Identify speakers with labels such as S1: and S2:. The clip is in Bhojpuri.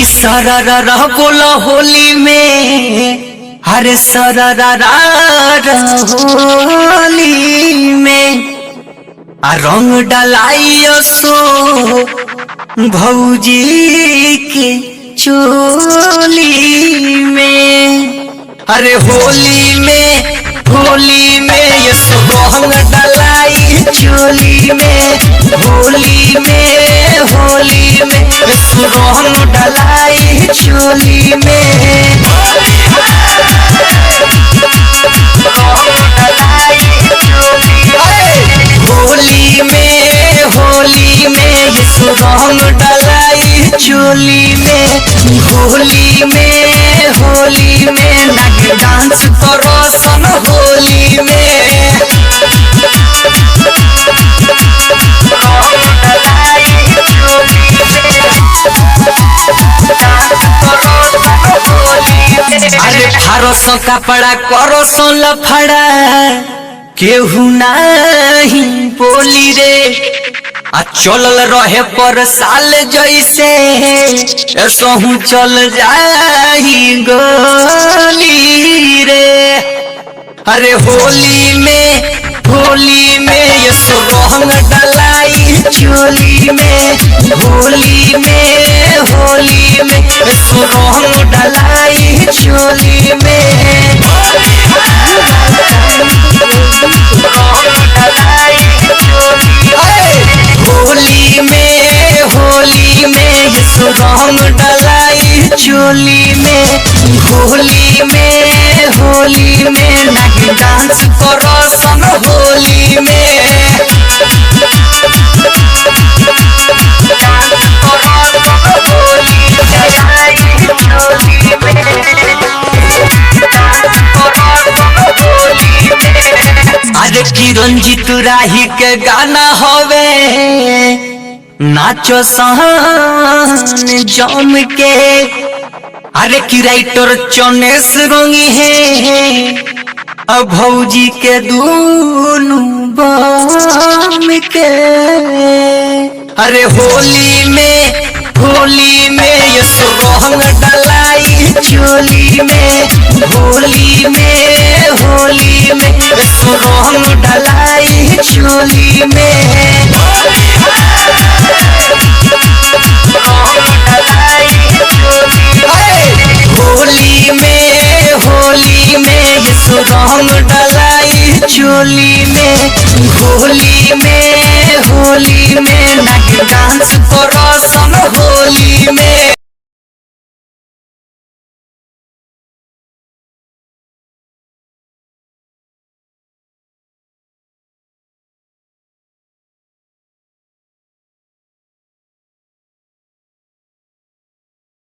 S1: सररा बोला होली में, अरे सररा होली में रंग डलाइयो सो भौजी के चोली में। अरे होली में ये सो रंग डलाई चोली में। होली में ये सो रंग डलाई चोली में। होली में ये सो रंग डलाई चोली में। होली में नाच डांस करो सन होली में। अरे फारो सो कपड़ा करो सो लफड़ा, केहू नहीं बोली रे। चलल रहे पर साल जैसे ऐसहू चल जाही गोली रे। अरे होली में ये सो रंग डलाई चोली में। होली में ये सो रंग डलाई चोली में। होली में ये सो रंग डलाई चोली में। होली में नाच डांस करो सन होली में। अरे की रंजीत राही के गाना हवे, नाचो सहन जम के। अरे की राइटर चनेस रंगी है अब भौजी के दूनु बम के। अरे होली में ये सो रंग डलाई चोली में। होली में ये सो रंग डलाई चोली में। होली में ये सो रंग डलाई चोली में। होली में नाच डांस